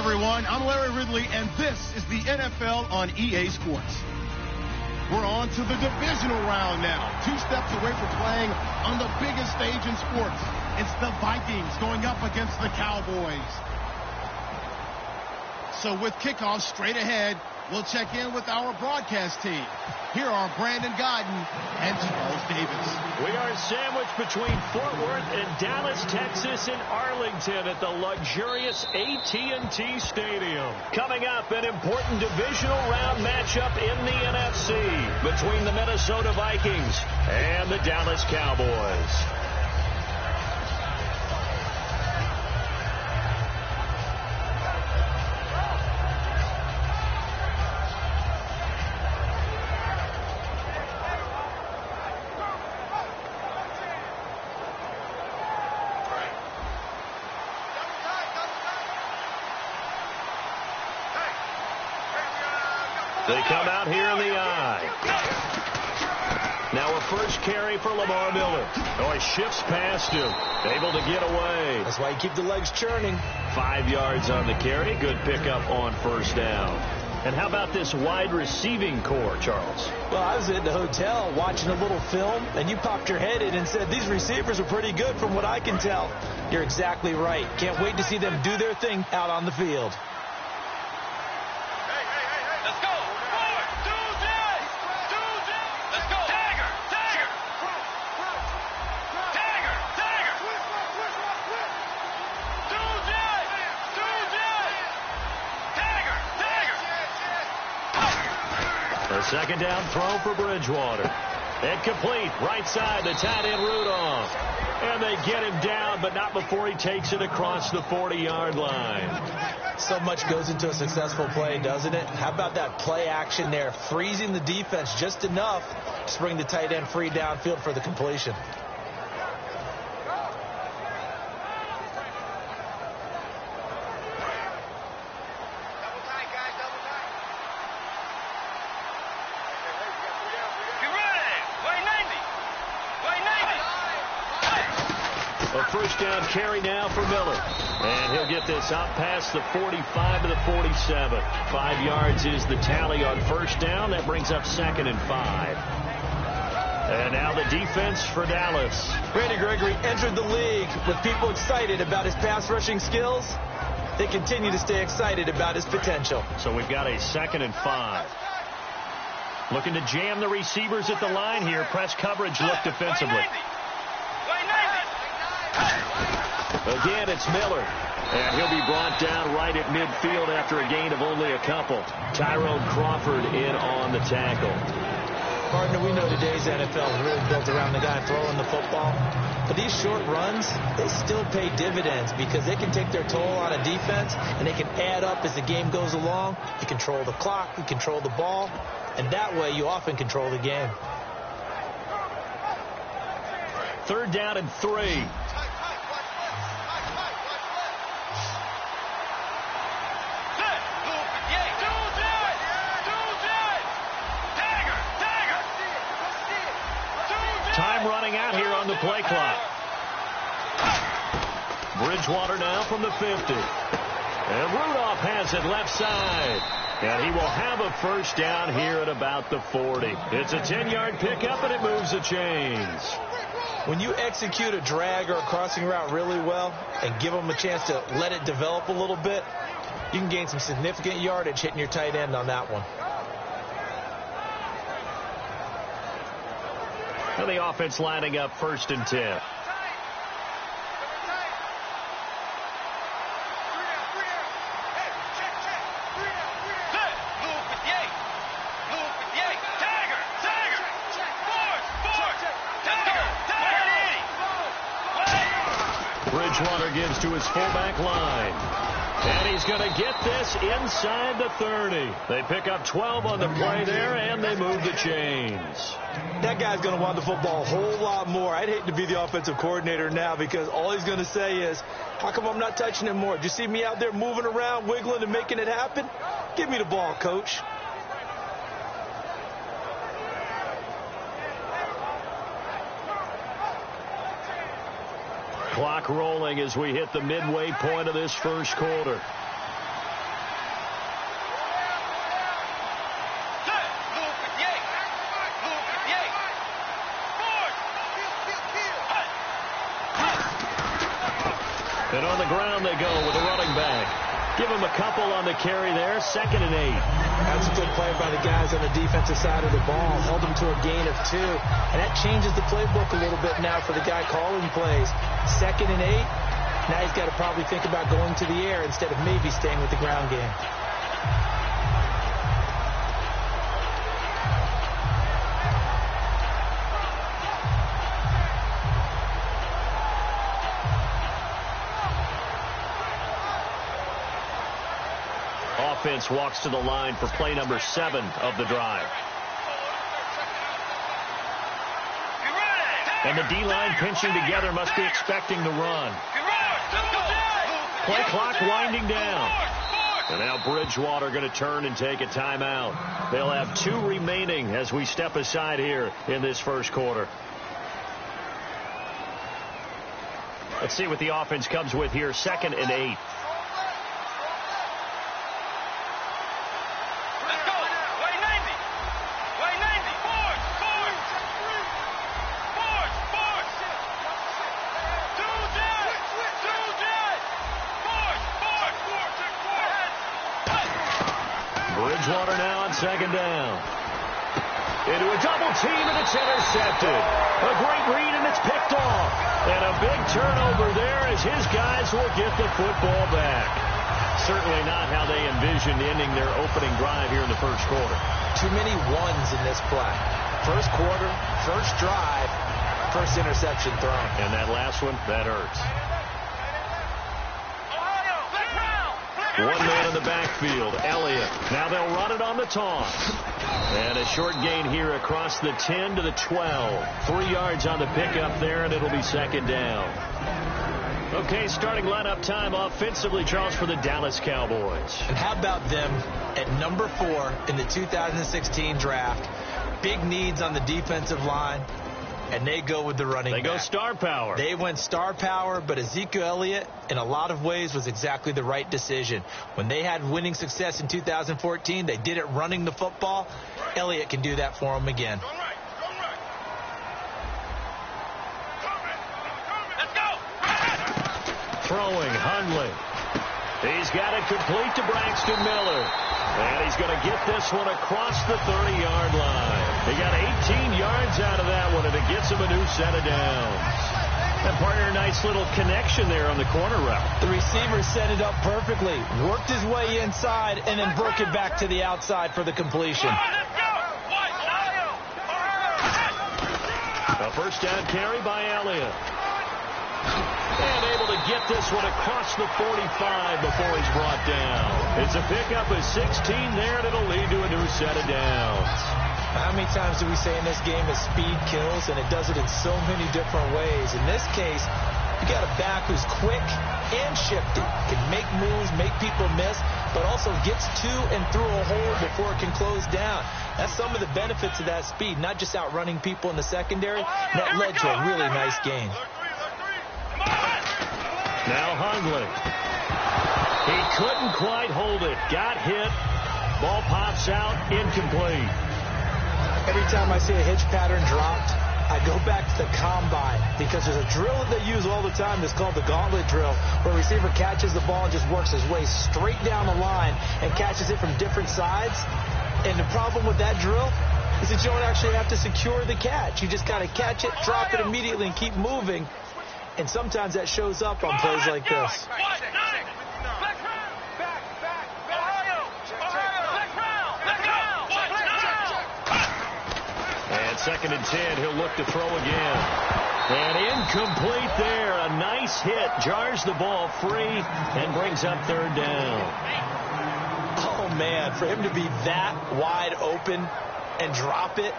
everyone. I'm Larry Ridley, and this is the NFL on EA Sports. We're on to the divisional round now. 2 steps away from playing on the biggest stage in sports. It's the Vikings going up against the Cowboys. So with kickoff straight ahead, we'll check in with our broadcast team. Here are Brandon Godden and Charles Davis. We are sandwiched between Fort Worth and Dallas, Texas, and Arlington at the luxurious AT&T Stadium. Coming up, an important divisional round matchup in the NFC between the Minnesota Vikings and the Dallas Cowboys. They come out here in the eye. Now a first carry for Lamar Miller. Oh, he shifts past him. Able to get away. That's why you keep the legs churning. 5 yards on the carry. Good pickup on first down. And how about this wide receiving core, Charles? Well, I was at the hotel watching a little film, and you popped your head in and said, these receivers are pretty good from what I can tell. You're exactly right. Can't wait to see them do their thing out on the field. A second down throw for Bridgewater. Incomplete. Right side, the tight end Rudolph. And they get him down, but not before he takes it across the 40-yard line. So much goes into a successful play, doesn't it? How about that play action there? Freezing the defense just enough to bring the tight end free downfield for the completion. First down carry now for Miller. And he'll get this out past the 45 to the 47. 5 yards is the tally on first down. That brings up 2nd and 5. And now the defense for Dallas. Randy Gregory entered the league with people excited about his pass rushing skills. They continue to stay excited about his potential. So we've got a 2nd and 5. Looking to jam the receivers at the line here. Press coverage look defensively. Again, it's Miller. And he'll be brought down right at midfield after a gain of only a couple. Tyrone Crawford in on the tackle. Partner, we know today's NFL is really built around the guy throwing the football. But these short runs, they still pay dividends because they can take their toll on a defense, and they can add up as the game goes along. You control the clock, you control the ball, and that way you often control the game. 3rd down and 3. Time running out here on the play clock. Bridgewater now from the 50. And Rudolph has it left side. And he will have a first down here at about the 40. It's a 10-yard pickup, and it moves the chains. When you execute a drag or a crossing route really well and give them a chance to let it develop a little bit, you can gain some significant yardage hitting your tight end on that one. And the offense lining up 1st and 10. Bridgewater gives to his fullback line. And he's going to get this inside the 30. They pick up 12 on the play there, and they move the chains. That guy's going to want the football a whole lot more. I'd hate to be the offensive coordinator now because all he's going to say is, how come I'm not touching him more? Do you see me out there moving around, wiggling, and making it happen? Give me the ball, coach. Clock rolling as we hit the midway point of this first quarter. And on the ground they go with a running back. Give him a couple on the carry there. 2nd and 8. That's a good play by the guys on the defensive side of the ball. Held them to a gain of 2. And that changes the playbook a little bit now for the guy calling plays. 2nd and 8. Now he's got to probably think about going to the air instead of maybe staying with the ground game. Offense walks to the line for play number 7 of the drive. And the D-line pinching together must be expecting the run. Play clock winding down. And now Bridgewater going to turn and take a timeout. They'll have 2 remaining as we step aside here in this first quarter. Let's see what the offense comes with here. 2nd and 8. Bridgewater now on 2nd down. Into a double team, and it's intercepted. A great read, and it's picked off. And a big turnover there as his guys will get the football back. Certainly not how they envisioned ending their opening drive here in the first quarter. Too many ones in this play. First quarter, first drive, first interception thrown. And that last one, that hurts. One man in the backfield, Elliott. Now they'll run it on the toss. And a short gain here across the 10 to the 12. 3 yards on the pickup there, and it'll be 2nd down. Okay, starting lineup time offensively, Charles, for the Dallas Cowboys. And how about them at number 4 in the 2016 draft? Big needs on the defensive line. And they go with the running back. They go star power. They went star power, but Ezekiel Elliott, in a lot of ways, was exactly the right decision. When they had winning success in 2014, they did it running the football. Elliott can do that for them again. Throwing, Hundley. He's got it complete to Braxton Miller. And he's going to get this one across the 30-yard line. He got 18 yards out of that one, and it gets him a new set of downs. And partner, nice little connection there on the corner route. The receiver set it up perfectly, worked his way inside, and then broke it back to the outside for the completion. A first down carry by Elliott. And able to get this one across the 45 before he's brought down. It's a pickup of 16 there, and it'll lead to a new set of downs. How many times do we say in this game that speed kills, and it does it in so many different ways? In this case, you got a back who's quick and shifty, can make moves, make people miss, but also gets to and through a hole before it can close down. That's some of the benefits of that speed, not just outrunning people in the secondary. That led to a really nice gain. Now Hundley. He couldn't quite hold it. Got hit. Ball pops out. Incomplete. Every time I see a hitch pattern dropped, I go back to the combine because there's a drill that they use all the time that's called the gauntlet drill, where a receiver catches the ball and just works his way straight down the line and catches it from different sides. And the problem with that drill is that you don't actually have to secure the catch. You just kind of catch it, drop it immediately, and keep moving. And sometimes that shows up on plays like this. And 2nd and 10, he'll look to throw again. And incomplete there. A nice hit. Jars the ball free and brings up 3rd down. Oh, man, for him to be that wide open and drop it.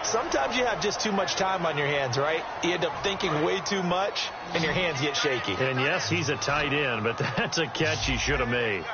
Sometimes you have just too much time on your hands, right? You end up thinking way too much, and your hands get shaky. And, yes, he's a tight end, but that's a catch he should have made.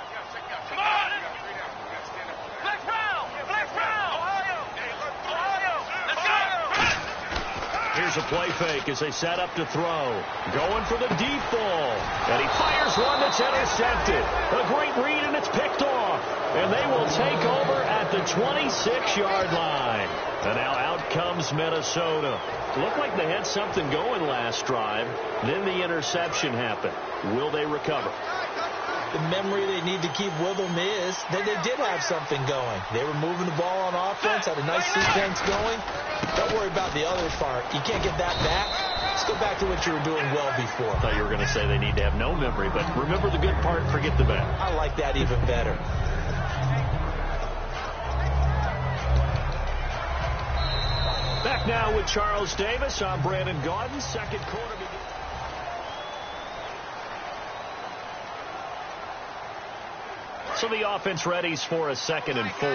Here's a play fake as they set up to throw. Going for the deep ball. And he fires one that's intercepted. A great read, and it's picked off. And they will take over at the 26-yard line. And now out comes Minnesota. Looked like they had something going last drive. Then the interception happened. Will they recover? The memory they need to keep with them is that they did have something going. They were moving the ball on offense, had a nice sequence going. Don't worry about the other part. You can't get that back. Let's go back to what you were doing well before. I thought you were going to say they need to have no memory, but remember the good part, forget the bad. I like that even better. Back now with Charles Davis. I'm Brandon Gaudin. Second quarter begins. So the offense readies for a 2nd and 4.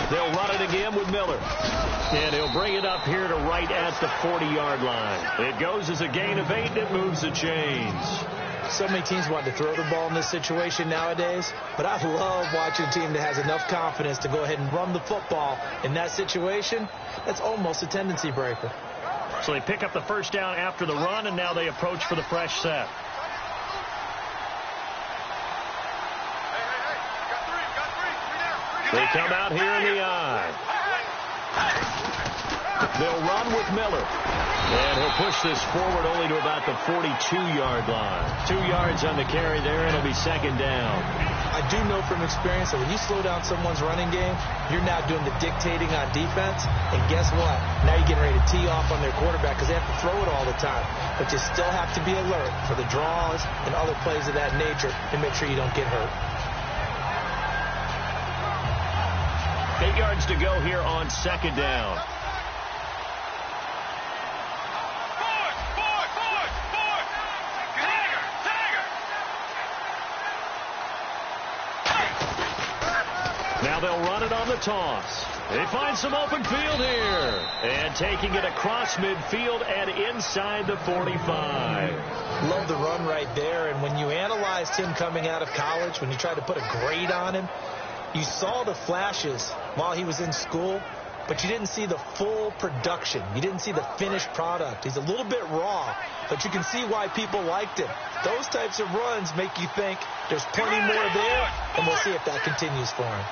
They'll run it again with Miller. And he'll bring it up here to right at the 40-yard line. It goes as a gain of 8, and it moves the chains. So many teams want to throw the ball in this situation nowadays, but I love watching a team that has enough confidence to go ahead and run the football in that situation. That's almost a tendency breaker. So they pick up the first down after the run, and now they approach for the fresh set. They come out here in the eye. They'll run with Miller. And he'll push this forward only to about the 42-yard line. 2 yards on the carry there, and it'll be 2nd down. I do know from experience that when you slow down someone's running game, you're now doing the dictating on defense. And guess what? Now you're getting ready to tee off on their quarterback because they have to throw it all the time. But you still have to be alert for the draws and other plays of that nature to make sure you don't get hurt. 8 yards to go here on 2nd down. Now they'll run it on the toss. They find some open field here. And taking it across midfield and inside the 45. Love the run right there. And when you analyzed him coming out of college, when you tried to put a grade on him, you saw the flashes while he was in school, but you didn't see the full production. You didn't see the finished product. He's a little bit raw, but you can see why people liked him. Those types of runs make you think there's plenty more there, and we'll see if that continues for him.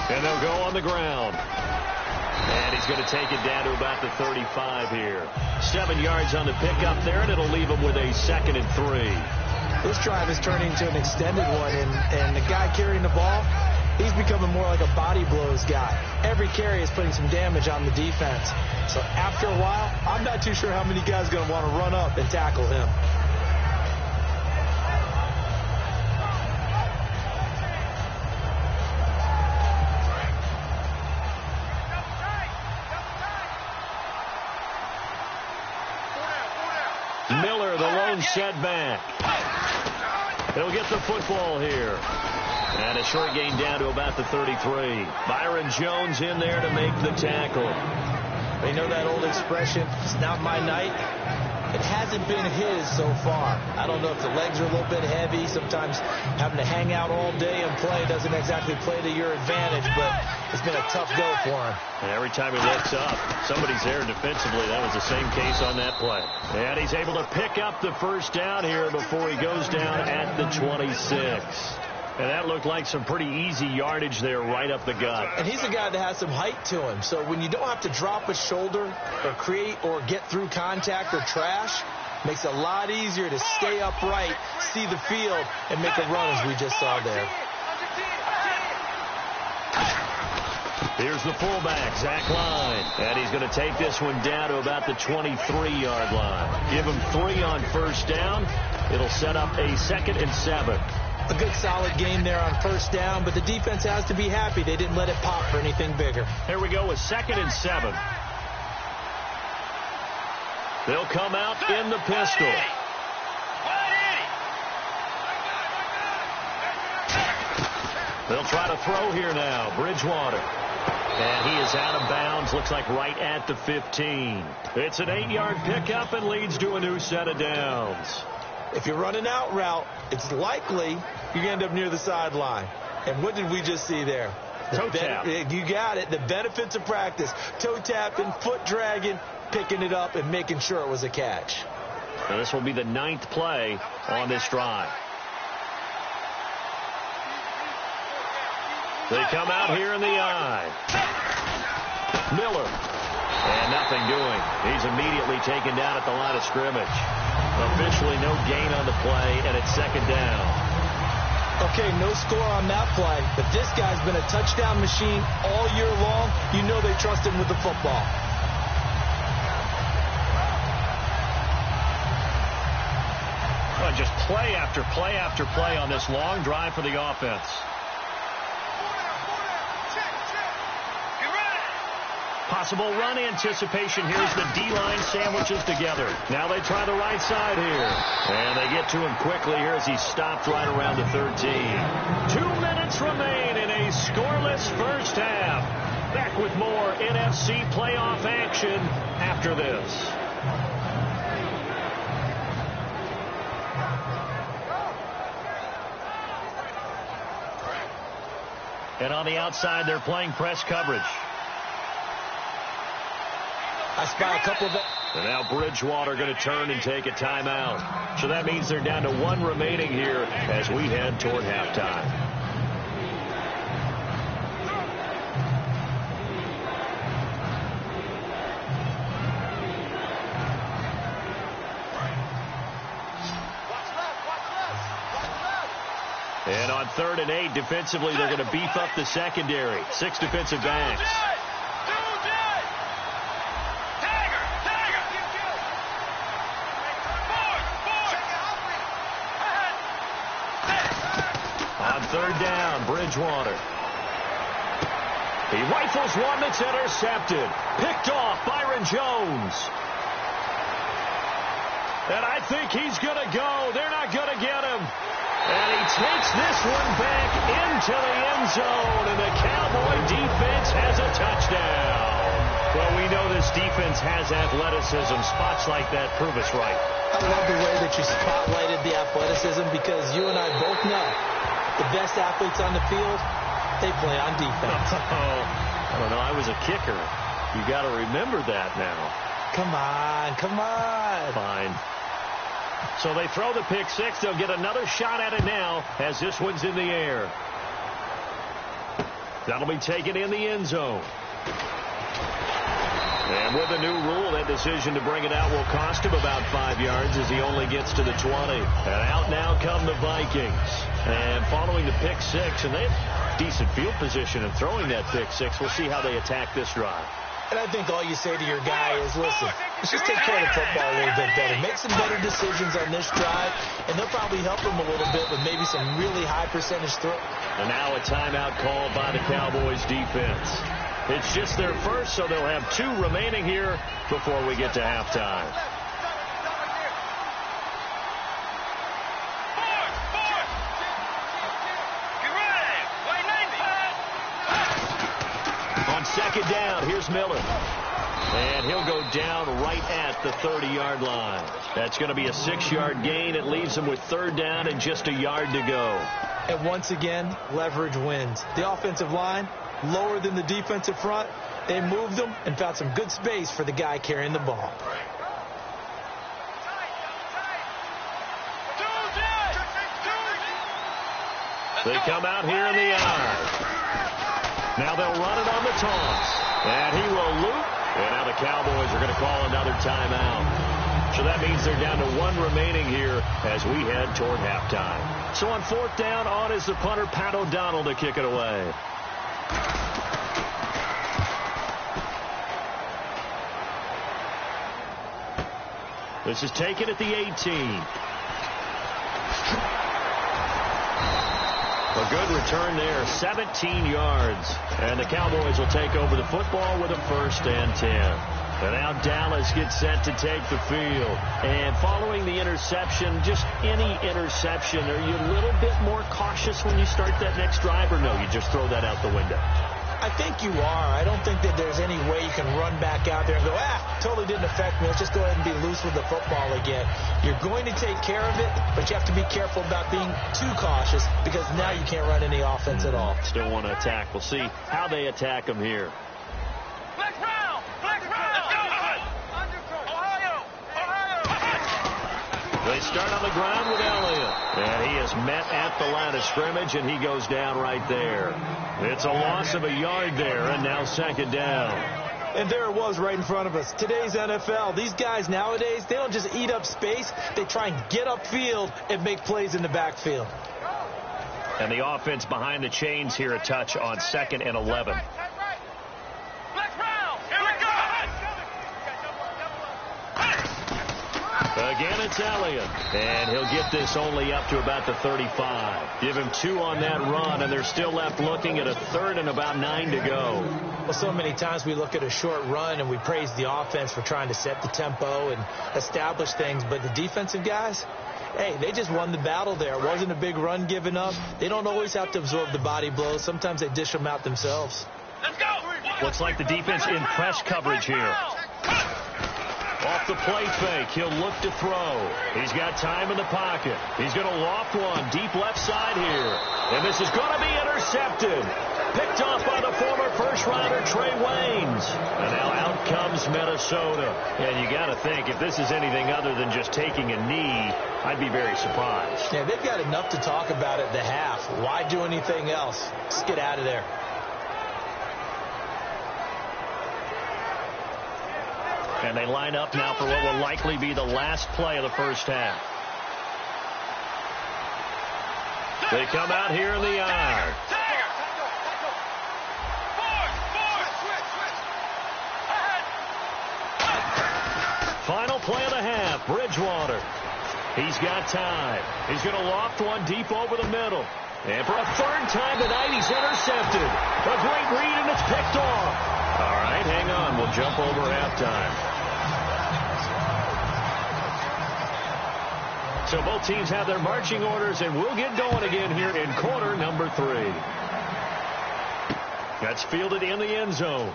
And they'll go on the ground. And he's going to take it down to about the 35 here. 7 yards on the pickup there, and it'll leave him with a 2nd and 3. This drive is turning into an extended one, and the guy carrying the ball, he's becoming more like a body blows guy. Every carry is putting some damage on the defense. So after a while, I'm not too sure how many guys are going to want to run up and tackle him. Miller, the lone setback. He'll get the football here. And a short gain down to about the 33. Byron Jones in there to make the tackle. You know that old expression, it's not my night? It hasn't been his so far. I don't know if the legs are a little bit heavy. Sometimes having to hang out all day and play doesn't exactly play to your advantage, but it's been a tough go for him. And every time he looks up, somebody's there defensively. That was the same case on that play. And he's able to pick up the first down here before he goes down at the 26. And that looked like some pretty easy yardage there right up the gut. And he's a guy that has some height to him. So when you don't have to drop a shoulder or create or get through contact or trash, makes it a lot easier to stay upright, see the field, and make a run as we just saw there. Here's the fullback, Zach Line. And he's going to take this one down to about the 23-yard line. Give him 3 on first down. It'll set up a 2nd and 7. A good solid game there on first down, but the defense has to be happy they didn't let it pop for anything bigger. Here we go with 2nd and 7. They'll come out in the pistol. They'll try to throw here now. Bridgewater. And he is out of bounds, looks like right at the 15. It's an 8-yard pickup and leads to a new set of downs. If you're running out route, it's likely you're going to end up near the sideline. And what did we just see there? Toe tap. You got it. The benefits of practice. Toe tapping, foot dragging, picking it up, and making sure it was a catch. Now this will be the 9th play on this drive. They come out here in the I. Miller. And nothing doing. He's immediately taken down at the line of scrimmage. Officially no gain on the play, and it's 2nd down. Okay, no score on that play, but this guy's been a touchdown machine all year long. You know they trust him with the football. Well, just play after play after play on this long drive for the offense. Possible run anticipation. Here's the D-line sandwiches together. Now they try the right side here. And they get to him quickly here as he stopped right around the 13. 2 minutes remain in a scoreless first half. Back with more NFC playoff action after this. And on the outside, they're playing press coverage. I spy a couple of it. And now Bridgewater going to turn and take a timeout. So that means they're down to 1 remaining here as we head toward halftime. And on 3rd and 8, defensively, they're going to beef up the secondary. 6 defensive backs. On 3rd down, Bridgewater. He rifles one that's intercepted. Picked off, Byron Jones. And I think he's going to go. They're not going to get him. And he takes this one back into the end zone, and the Cowboy defense has a touchdown. Well, we know this defense has athleticism. Spots like that prove us right. I love the way that you spotlighted the athleticism because you and I both know the best athletes on the field, they play on defense. I don't know. I was a kicker. You got to remember that now. Come on, come on. Fine. So they throw the pick 6. They'll get another shot at it now as this one's in the air. That'll be taken in the end zone. And with the new rule, that decision to bring it out will cost him about 5 yards as he only gets to the 20. And out now come the Vikings. And following the pick 6, and they have decent field position in throwing that pick 6. We'll see how they attack this drive. And I think all you say to your guy is, listen, let's just take care of the football a little bit better. Make some better decisions on this drive, and they'll probably help him a little bit with maybe some really high percentage throw. And now a timeout called by the Cowboys defense. It's just their first, so they'll have 2 remaining here before we get to halftime. On 2nd down, here's Miller. And he'll go down right at the 30-yard line. That's going to be a 6-yard gain. It leaves him with 3rd down and just a yard to go. And once again, leverage wins. The offensive line, lower than the defensive front. They moved them and found some good space for the guy carrying the ball. They come out here in the I. Now they'll run it on the toss. And he will loop. And now the Cowboys are going to call another timeout. So that means they're down to 1 remaining here as we head toward halftime. So on 4th down, on is the punter, Pat O'Donnell, to kick it away. This is taken at the 18. A good return there, 17 yards. And the Cowboys will take over the football with a 1st and 10. And now Dallas gets set to take the field. And following the interception, just any interception, are you a little bit more cautious when you start that next drive, or no, you just throw that out the window? I think you are. I don't think that there's any way you can run back out there and go, totally didn't affect me. Let's just go ahead and be loose with the football again. You're going to take care of it, but you have to be careful about being too cautious because now you can't run any offense at all. Still want to attack. We'll see how they attack him here. They start on the ground with Elliott. And he is met at the line of scrimmage, and he goes down right there. It's a loss of a yard there, and now second down. And there it was right in front of us. Today's NFL, these guys nowadays, they don't just eat up space. They try and get upfield and make plays in the backfield. And the offense behind the chains here a touch on 2nd and 11. Again, it's Elliott, and he'll get this only up to about the 35. Give him 2 on that run, and they're still left looking at a 3rd and about 9 to go. Well, so many times we look at a short run and we praise the offense for trying to set the tempo and establish things, but the defensive guys, hey, they just won the battle there. It wasn't a big run given up. They don't always have to absorb the body blows. Sometimes they dish them out themselves. Let's go. Looks like the defense in press coverage here. Off the play fake, he'll look to throw. He's got time in the pocket. He's going to loft one deep left side here. And this is going to be intercepted. Picked off by the former first-rounder Trey Waynes. And now out comes Minnesota. And you got to think, if this is anything other than just taking a knee, I'd be very surprised. Yeah, they've got enough to talk about at the half. Why do anything else? Just get out of there. And they line up now for what will likely be the last play of the first half. They come out here in the iron. Final play of the half, Bridgewater. He's got time. He's going to loft one deep over the middle. And for a 3rd time tonight, he's intercepted. A great read, and it's picked off. All right, hang on. We'll jump over halftime. So both teams have their marching orders, and we'll get going again here in quarter number 3. That's fielded in the end zone.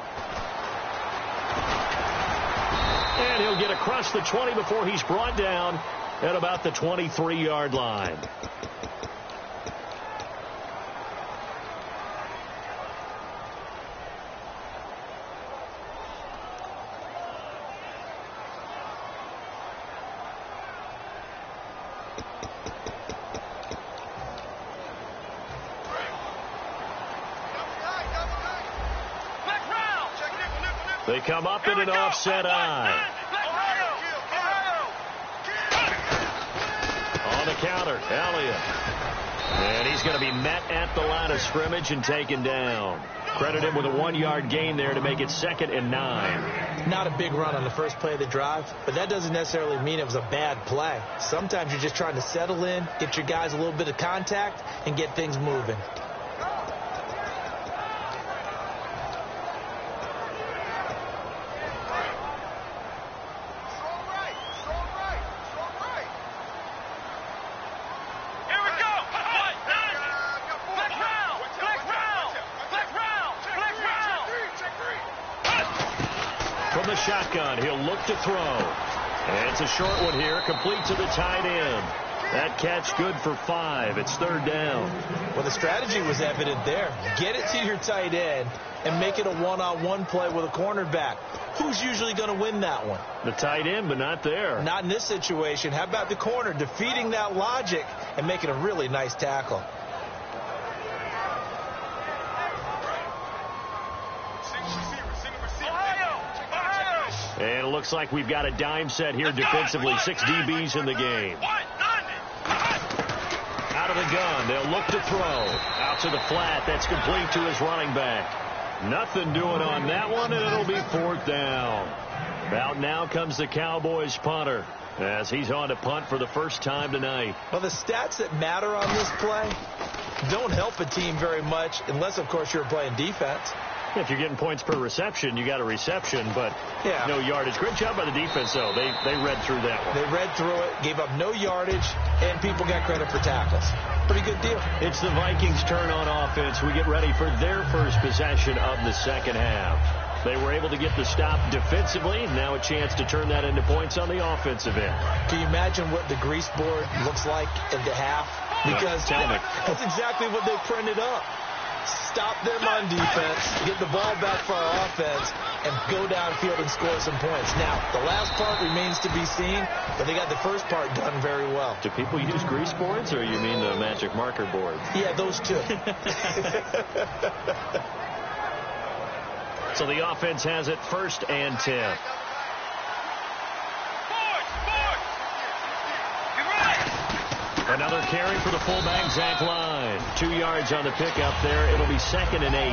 And he'll get across the 20 before he's brought down at about the 23-yard line. They come up in an offset eye. On the counter, Elliott. And he's going to be met at the line of scrimmage and taken down. Credit him with a 1-yard gain there to make it 2nd and 9. Not a big run on the first play of the drive, but that doesn't necessarily mean it was a bad play. Sometimes you're just trying to settle in, get your guys a little bit of contact, and get things moving. From the shotgun, he'll look to throw. And it's a short one here, complete to the tight end. That catch good for 5. It's 3rd down. Well, the strategy was evident there. Get it to your tight end and make it a one-on-one play with a cornerback. Who's usually going to win that one? The tight end, but not there. Not in this situation. How about the corner defeating that logic and making a really nice tackle? And it looks like we've got a dime set here defensively. 6 DBs in the game. Out of the gun. They'll look to throw. Out to the flat. That's complete to his running back. Nothing doing on that one, and it'll be 4th down. Out now comes the Cowboys punter as he's on to punt for the first time tonight. Well, the stats that matter on this play don't help a team very much unless, of course, you're playing defense. If you're getting points per reception, you got a reception, but no yardage. Great job by the defense, though. They read through that one. They read through it, gave up no yardage, and people got credit for tackles. Pretty good deal. It's the Vikings' turn on offense. We get ready for their first possession of the second half. They were able to get the stop defensively. Now a chance to turn that into points on the offensive end. Can you imagine what the grease board looks like at the half? Because that's exactly what they printed up. Stop them on defense, get the ball back for our offense, and go downfield and score some points. Now, the last part remains to be seen, but they got the first part done very well. Do people use grease boards, or you mean the magic marker boards? Yeah, those two. So the offense has it 1st and 10. Another carry for the fullback, Zach Line. 2 yards on the pickup there. It'll be 2nd and 8.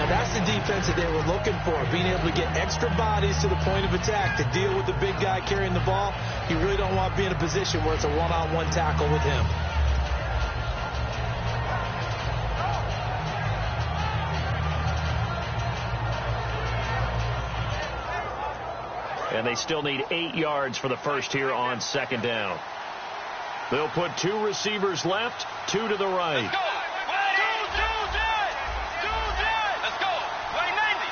Now, that's the defense that they were looking for, being able to get extra bodies to the point of attack to deal with the big guy carrying the ball. You really don't want to be in a position where it's a one-on-one tackle with him. And they still need 8 yards for the first here on 2nd down. They'll put 2 receivers left, 2 to the right. Let's go. Let's go. Way 90.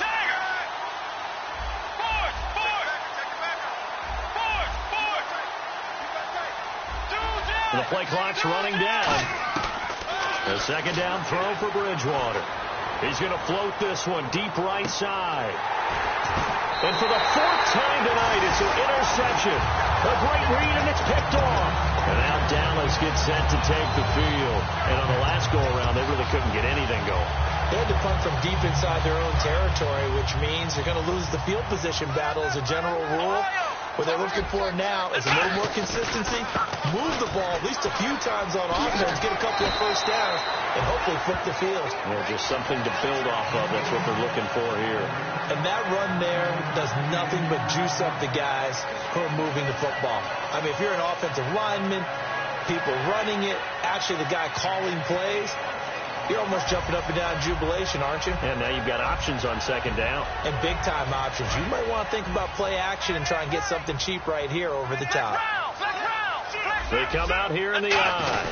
Tiger. Forward. The play clock's running down. A 2nd down throw for Bridgewater. He's going to float this one deep right side. And for the 4th time tonight, it's an interception. A great read, and it's picked off. And now Dallas gets set to take the field. And on the last go-around, they really couldn't get anything going. They had to punt from deep inside their own territory, which means they're going to lose the field position battle as a general rule. What they're looking for now is a little more consistency, move the ball at least a few times on offense, get a couple of first downs, and hopefully flip the field. Just something to build off of. That's what they're looking for here. And that run there does nothing but juice up the guys who are moving the football. I mean, if you're an offensive lineman, people running it, actually the guy calling plays, you're almost jumping up and down in jubilation, aren't you? And now you've got options on 2nd down. And big-time options. You might want to think about play action and try and get something cheap right here over the top. They come out here in the eye.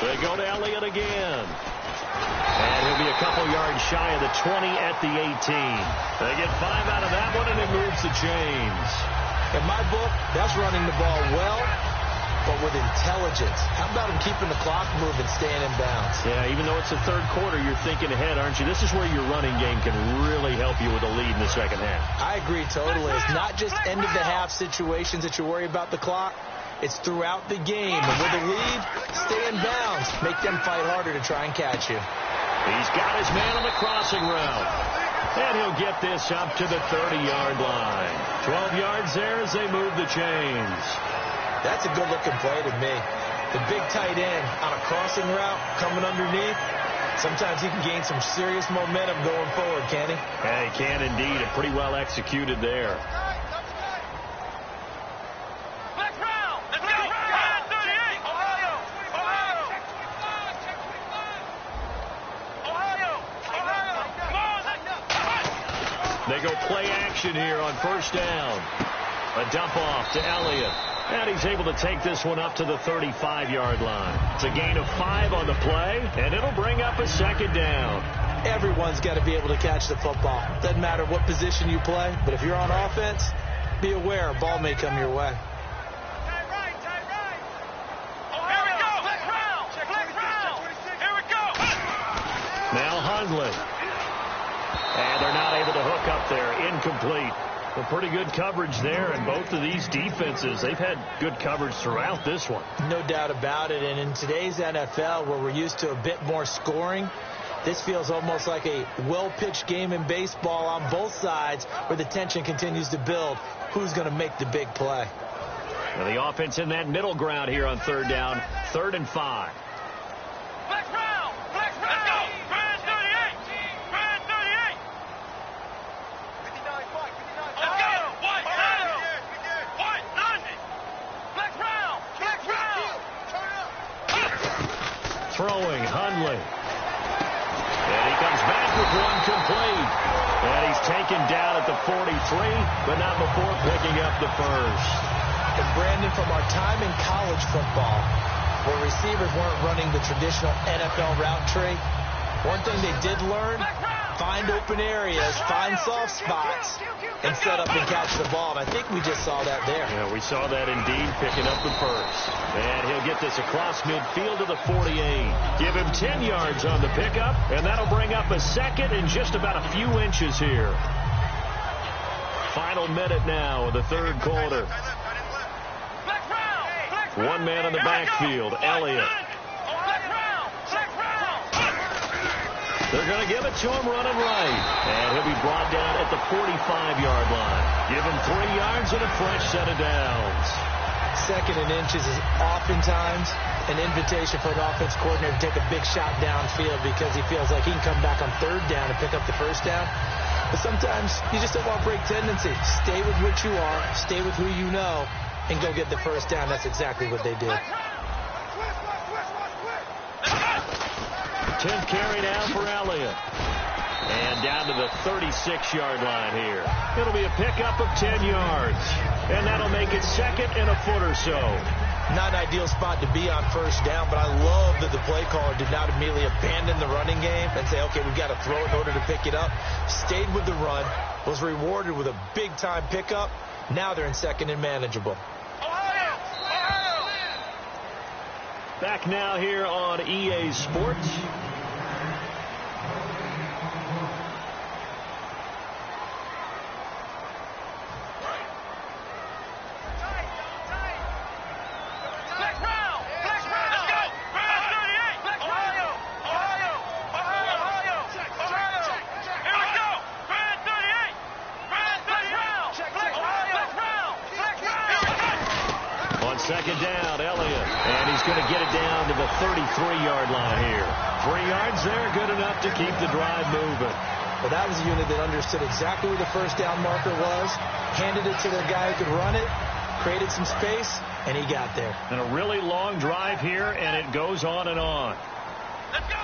They go to Elliott again. And he'll be a couple yards shy of the 20 at the 18. They get 5 out of that one, and it moves the chains. In my book, that's running the ball well, but with intelligence. How about him keeping the clock moving, staying in bounds? Yeah, even though it's the 3rd quarter, you're thinking ahead, aren't you? This is where your running game can really help you with a lead in the 2nd half. I agree totally. It's not just end-of-the-half situations that you worry about the clock. It's throughout the game. And with a lead, stay in bounds. Make them fight harder to try and catch you. He's got his man on the crossing route. And he'll get this up to the 30-yard line. 12 yards there as they move the chains. That's a good-looking play to me. The big tight end on a crossing route coming underneath. Sometimes he can gain some serious momentum going forward, can he? Yeah, he can indeed, and pretty well executed there. They go play action here on 1st down. A dump off to Elliott. And he's able to take this one up to the 35-yard line. It's a gain of 5 on the play, and it'll bring up a 2nd down. Everyone's got to be able to catch the football. Doesn't matter what position you play, but if you're on offense, be aware a ball may come your way. Now Hundley. And they're not able to hook up there. Incomplete. Well, pretty good coverage there, and both of these defenses, they've had good coverage throughout this one. No doubt about it, and in today's NFL, where we're used to a bit more scoring, this feels almost like a well-pitched game in baseball on both sides where the tension continues to build. Who's going to make the big play? Well, the offense in that middle ground here on 3rd down, 3rd and 5. Throwing, Hundley. And he back with one complete. And he's taken down at the 43, but not before picking up the first. And Brandon, from our time in college football, where receivers weren't running the traditional NFL route tree, one thing they did learn, find open areas, find soft spots, and set up and catch the ball. And I think we just saw that there. Yeah, we saw that indeed, picking up the first. And he'll get this across midfield to the 48. Give him 10 yards on the pickup, and that'll bring up a second in just about a few inches here. Final minute now of the third quarter. One man in the backfield, Elliott. They're going to give it to him running right. And he'll be brought down at the 45-yard line. Give him 3 yards and a fresh set of downs. Second and inches is oftentimes an invitation for an offense coordinator to take a big shot downfield because he feels like he can come back on third down and pick up the first down. But sometimes you just don't want to break tendency. Stay with what you are, stay with who you know, and go get the first down. That's exactly what they did. 10th carry now for Elliott. And down to the 36-yard line here. It'll be a pickup of 10 yards. And that'll make it second and a foot or so. Not an ideal spot to be on first down, but I love that the play caller did not immediately abandon the running game and say, okay, we've got to throw it in order to pick it up. Stayed with the run, was rewarded with a big-time pickup. Now they're in second and manageable. Back now here on EA Sports. Second down, Elliott. And he's going to get it down to the 33-yard line here. 3 yards there, good enough to keep the drive moving. Well, that was a unit that understood exactly where the first down marker was, handed it to their guy who could run it, created some space, and he got there. And a really long drive here, and it goes on and on. Let's go!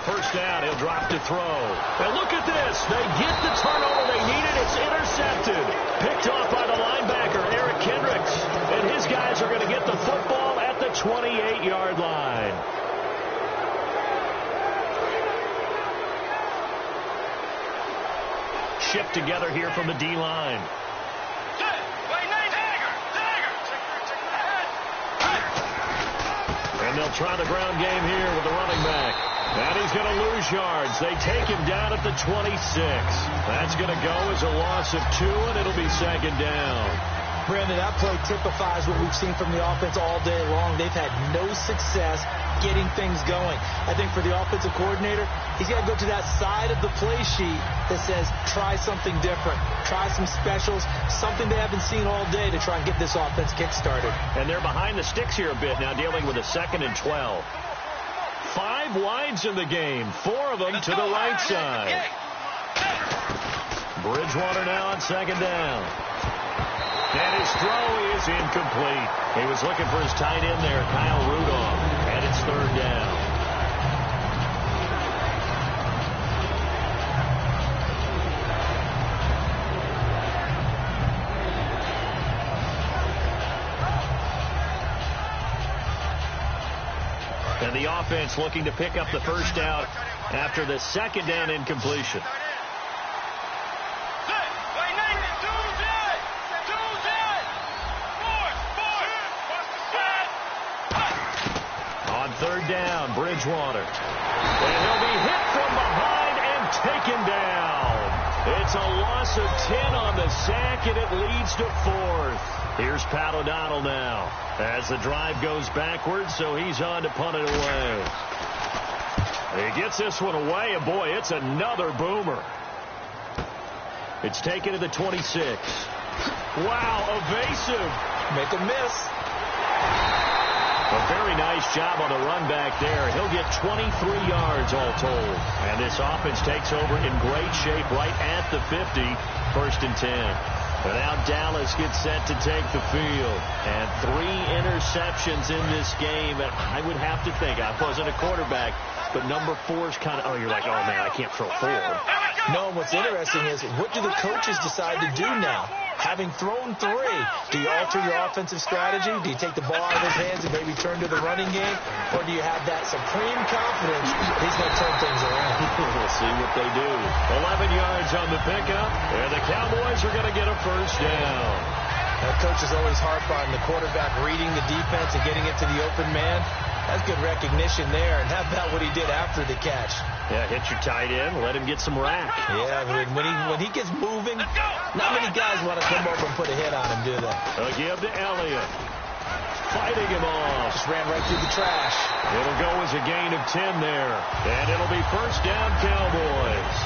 First down, he'll drop to throw. And look at this. They get the turnover they needed. It's intercepted. Picked off by the linebacker, Eric Kendricks. And his guys are going to get the football at the 28-yard line. Shipped together here from the D-line. And they'll try the ground game here with the running back. And he's going to lose yards. They take him down at the 26. That's going to go as a loss of 2, and it'll be second down. Brandon, that play typifies what we've seen from the offense all day long. They've had no success getting things going. I think for the offensive coordinator, he's got to go to that side of the play sheet that says, try something different. Try some specials, something they haven't seen all day to try and get this offense kick-started. And they're behind the sticks here a bit now, dealing with a 2nd and 12. 5 wides in the game, 4 of them to the right side. Bridgewater now on 2nd down. And his throw is incomplete. He was looking for his tight end there, Kyle Rudolph. And it's 3rd down. And the offense looking to pick up the first down after the 2nd down incompletion. On 3rd down, Bridgewater. And he'll be hit from behind and taken down. It's a loss of 10 on the sack, and it leads to 4th. Here's Pat O'Donnell now as the drive goes backwards, so he's on to punt it away. He gets this one away, and boy, it's another boomer. It's taken to the 26. Wow, evasive. Make a miss. A very nice job on the run back there. He'll get 23 yards all told. And this offense takes over in great shape right at the 50. 1st and 10. And now Dallas gets set to take the field. And 3 interceptions in this game. And I would have to think, I wasn't a quarterback, but number 4 is kind of, you're like, oh, man, I can't throw 4. No, and what's interesting is, what do the coaches decide to do now? Having thrown 3, do you alter your offensive strategy? Do you take the ball out of his hands and maybe turn to the running game? Or do you have that supreme confidence that he's going to turn things around? We'll see what they do. 11 yards on the pickup, and the Cowboys are going to get a first down. Now, coaches always harp on the quarterback reading the defense and getting it to the open man. That's good recognition there. And how about what he did after the catch? Yeah, hit your tight end, let him get some rack. Yeah, when he gets moving, not many guys want to come over and put a hit on him, do they? They'll give to Elliott. Fighting him off. Just ran right through the trash. It'll go as a gain of 10 there. And it'll be first down, Cowboys.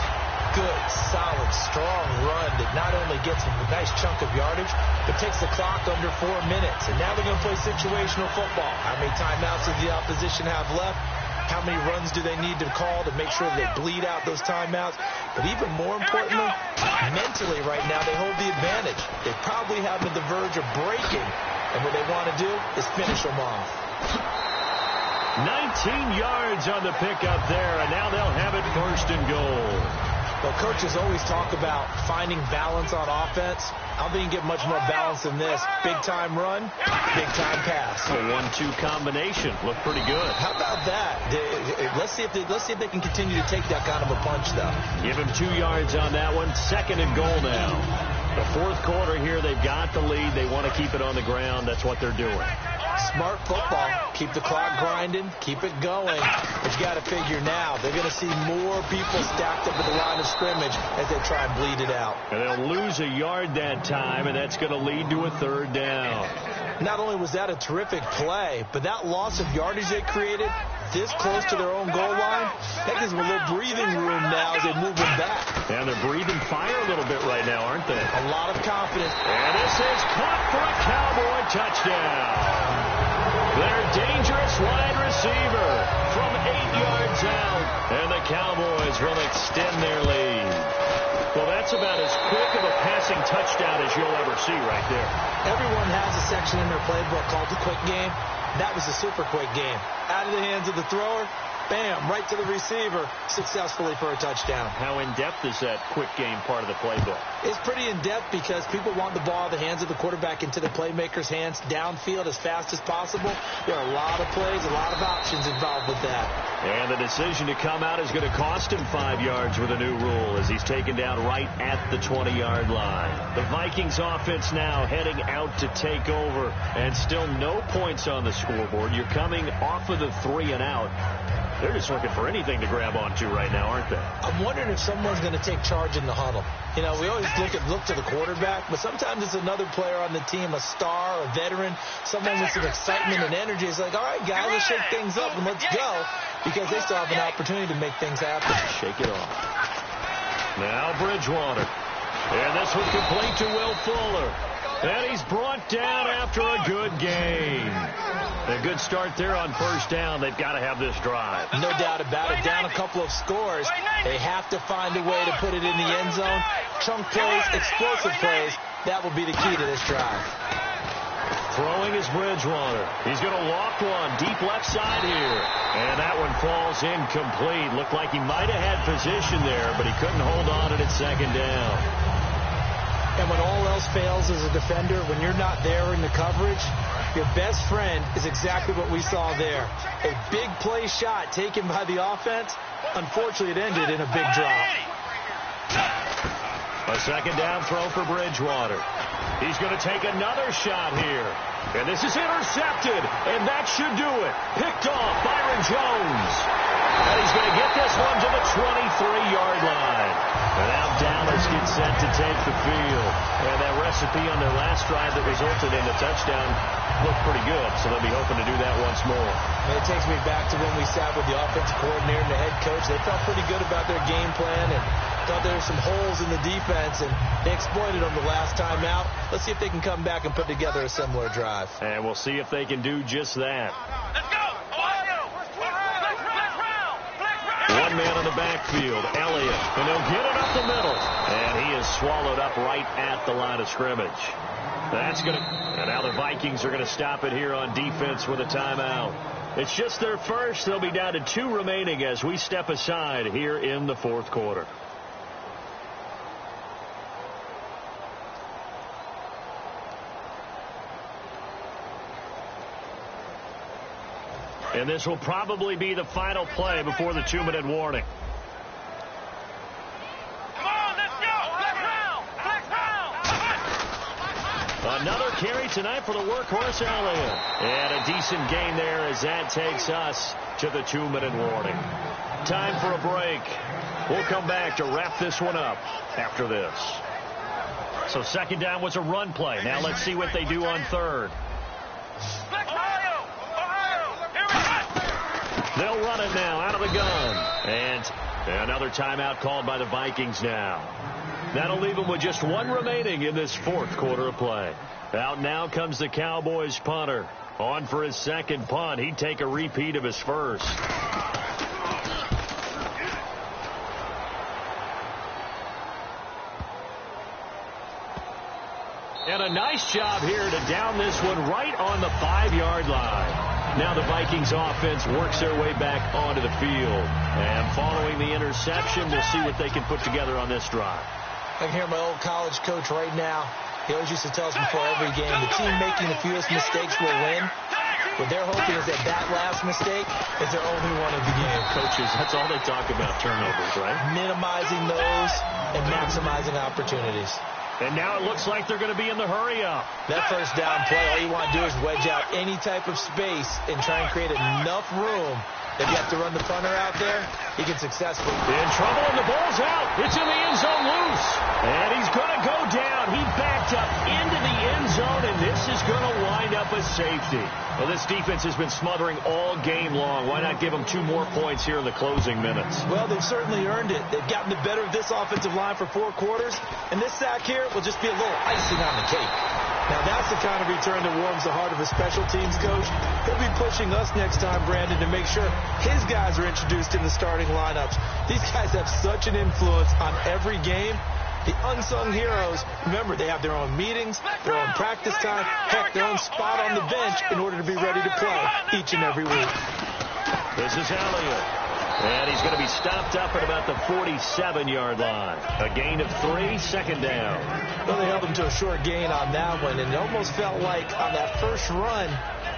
Good, solid, strong run that not only gets a nice chunk of yardage, but takes the clock under 4 minutes. And now they're going to play situational football. How many timeouts does the opposition have left? How many runs do they need to call to make sure they bleed out those timeouts? But even more importantly, mentally right now, they hold the advantage. They probably have them at the verge of breaking. And what they want to do is finish them off. 19 yards on the pickup there, and now they'll have it first and goal. Well, coaches always talk about finding balance on offense. I don't think you can get much more balance than this. Big-time run, big-time pass. A 1-2 combination. Looked pretty good. How about that? Let's see if they can continue to take that kind of a punch, though. Give him 2 yards on that one. Second and goal now. The fourth quarter here, they've got the lead. They want to keep it on the ground. That's what they're doing. Smart football. Keep the clock grinding. Keep it going. But you got to figure now, they're going to see more people stacked up at the line of scrimmage as they try and bleed it out. And they'll lose a yard that time, and that's going to lead to a third down. Not only was that a terrific play, but that loss of yardage they created this close to their own goal line, that gives them a little breathing room now as they move them back. And they're breathing fire a little bit right now, aren't they? A lot of confidence. And this is caught for a Cowboy touchdown. Their dangerous wide receiver from 8 yards out. And the Cowboys will extend their lead. Well, that's about as quick of a passing touchdown as you'll ever see right there. Everyone has a section in their playbook called the quick game. That was a super quick game. Out of the hands of the thrower, bam, right to the receiver, successfully for a touchdown. How in-depth is that quick game part of the playbook? It's pretty in-depth because people want the ball in the hands of the quarterback into the playmaker's hands downfield as fast as possible. There are a lot of plays, a lot of options involved with that. And the decision to come out is going to cost him 5 yards with a new rule as he's taken down right at the 20-yard line. The Vikings offense now heading out to take over, and still no points on the scoreboard. You're coming off of the 3 and out. They're just looking for anything to grab onto right now, aren't they? I'm wondering if someone's going to take charge in the huddle. You know, we always look to the quarterback, but sometimes it's another player on the team, a star, a veteran, someone with some excitement and energy. It's like, all right, guys, let's shake things up and let's go, because they still have an opportunity to make things happen. Shake it off. Now Bridgewater. And this one complete to Will Fuller. And he's brought down after a good game. A good start there on first down. They've got to have this drive. No doubt about it. Down a couple of scores. They have to find a way to put it in the end zone. Chunk plays, explosive plays. That will be the key to this drive. Throwing is Bridgewater. He's going to loft one deep left side here. And that one falls incomplete. Looked like he might have had position there, but he couldn't hold on at second down. And when all else fails as a defender, when you're not there in the coverage, your best friend is exactly what we saw there. A big play shot taken by the offense. Unfortunately, it ended in a big drop. A second down throw for Bridgewater. He's going to take another shot here. And this is intercepted. And that should do it. Picked off Byron Jones. And he's going to get this one to the 23-yard line. And now Dallas gets set to take the field. And that recipe on their last drive that resulted in a touchdown looked pretty good. So they'll be hoping to do that once more. And it takes me back to when we sat with the offensive coordinator and the head coach. They felt pretty good about their game plan and thought there were some holes in the defense, and they exploited them the last time out. Let's see if they can come back and put together a similar drive. And we'll see if they can do just that. Let's go! One man in the backfield, Elliott, and they'll get it up the middle. And he is swallowed up right at the line of scrimmage. That's going to, and now the Vikings are going to stop it here on defense with a timeout. It's just their first. They'll be down to 2 remaining as we step aside here in the fourth quarter. And this will probably be the final play before the 2-minute warning. Come on, let's go. Another carry tonight for the workhorse Elliott. And a decent gain there as that takes us to the 2-minute warning. Time for a break. We'll come back to wrap this one up after this. So second down was a run play. Now let's see what they do on third. They'll run it now out of the gun. And another timeout called by the Vikings now. That'll leave them with just 1 remaining in this fourth quarter of play. Out now comes the Cowboys punter. On for his second punt. He'd take a repeat of his first. And a nice job here to down this one right on the 5-yard line. Now the Vikings offense works their way back onto the field. And following the interception, we'll see what they can put together on this drive. I can hear my old college coach right now. He always used to tell us before every game, the team making the fewest mistakes will win. What they're hoping is that last mistake is their only one of the game. Coaches, that's all they talk about, turnovers, right? Minimizing those and maximizing opportunities. And now it looks like they're going to be in the hurry-up. That first down play, all you want to do is wedge out any type of space and try and create enough room. If you have to run the punter out there, he can successfully. In trouble, and the ball's out. It's in the end zone loose. And he's going to go down. He backed up into the end zone, and this is going to wind up a safety. Well, this defense has been smothering all game long. Why not give them 2 more points here in the closing minutes? Well, they've certainly earned it. They've gotten the better of this offensive line for 4 quarters, and this sack here will just be a little icing on the cake. Now, that's the kind of return that warms the heart of a special teams coach. He'll be pushing us next time, Brandon, to make sure his guys are introduced in the starting lineups. These guys have such an influence on every game. The unsung heroes, remember, they have their own meetings, their own practice time, heck, their own spot on the bench in order to be ready to play each and every week. This is Elliott. And he's going to be stopped up at about the 47-yard line. A gain of 3, second down. Well, they held him to a short gain on that one, and it almost felt like on that first run,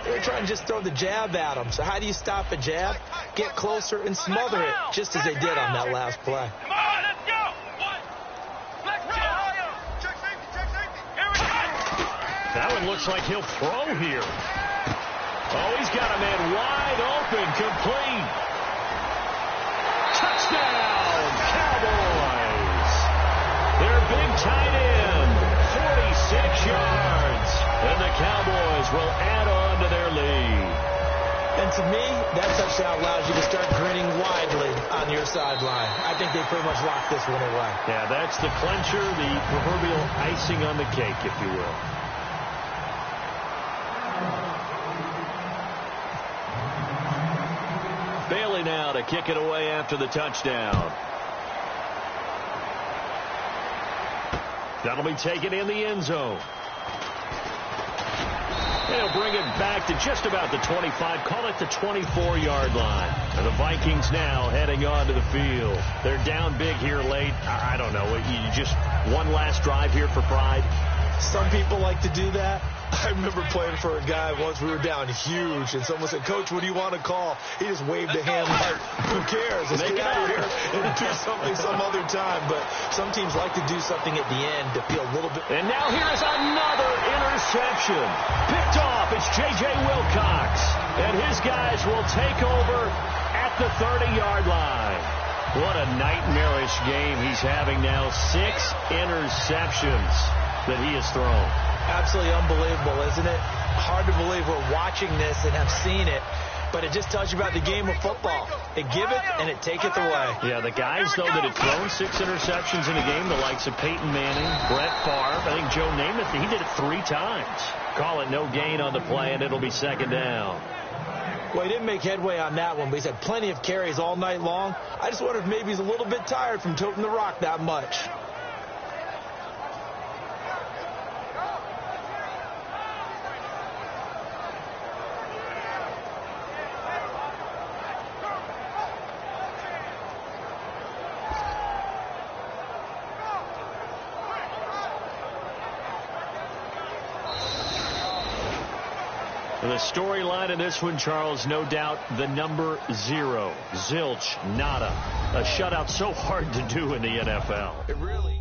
they were trying to just throw the jab at him. So how do you stop a jab? Get closer and smother it, just as they did on that last play. Come on, let's go. Let's go. Check safety, check safety. Here we go. That one looks like he'll throw here. Oh, he's got a man wide open, complete. Touchdown, Cowboys. Their big tight end, 46 yards. And the Cowboys will add on to their lead. And to me, that touchdown allows you to start grinning widely on your sideline. I think they pretty much locked this one away. Yeah, that's the clincher, the proverbial icing on the cake, if you will. Bailey now to kick it away after the touchdown. That'll be taken in the end zone. They'll bring it back to just about the 25, call it the 24-yard line. And the Vikings now heading on to the field. They're down big here late. I don't know. You just one last drive here for pride? Some people like to do that. I remember playing for a guy once. We were down huge, and someone said, "Coach, what do you want to call?" He just waved a hand like, "Who cares? Let's get out of here and do something some other time." But some teams like to do something at the end to feel a little bit. And now here is another interception. Picked off. It's J.J. Wilcox. And his guys will take over at the 30-yard line. What a nightmarish game he's having now. 6 interceptions that he has thrown. Absolutely unbelievable, isn't it? Hard to believe we're watching this and have seen it, but it just tells you about the game of football. They give it and it taketh away. Yeah, the guys, though, that have thrown 6 interceptions in a game, the likes of Peyton Manning, Brett Favre, I think Joe Namath, he did it 3 times. Call it no gain on the play, and it'll be second down. Well, he didn't make headway on that one, but he's had plenty of carries all night long. I just wonder if maybe he's a little bit tired from toting the rock that much. The storyline in this one, Charles, no doubt the number 0. Zilch, nada. A shutout so hard to do in the NFL. It really...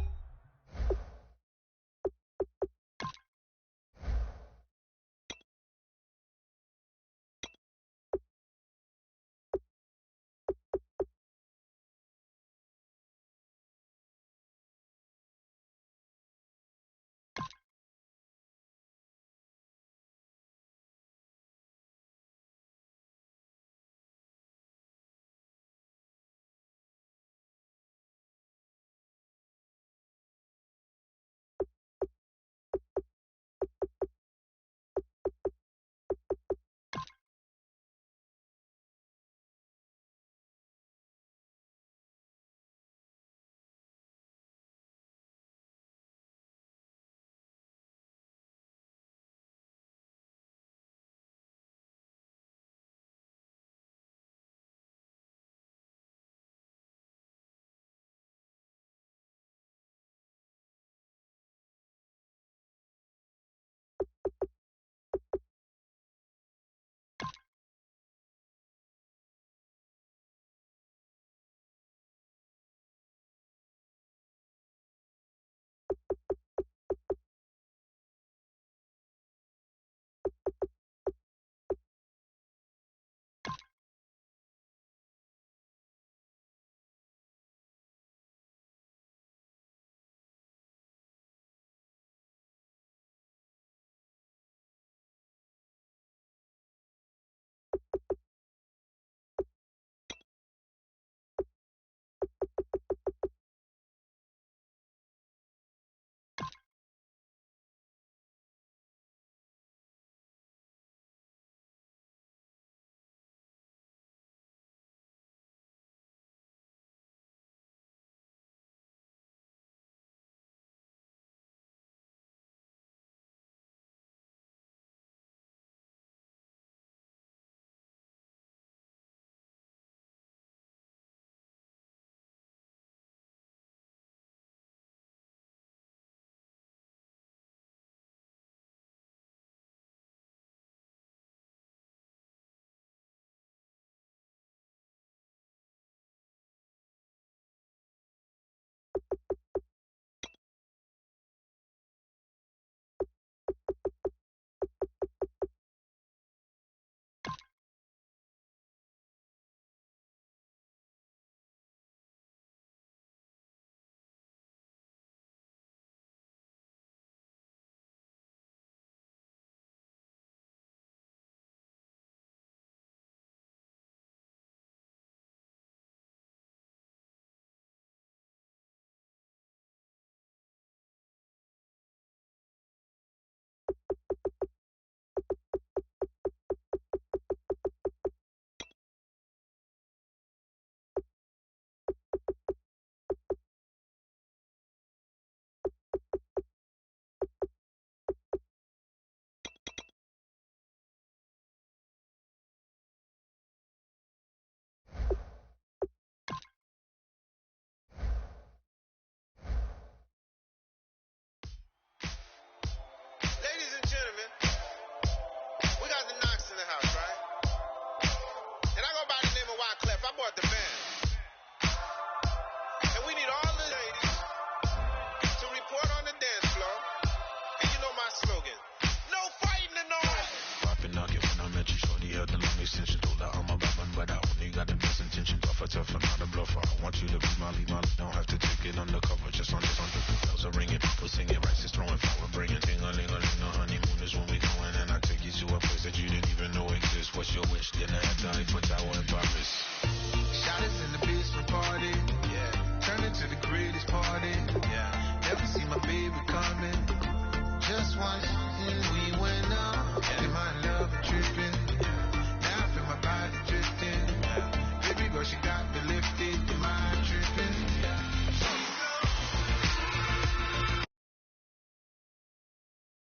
tough, I'm not a bluffer. I want you to be my lead, don't have to take it undercover.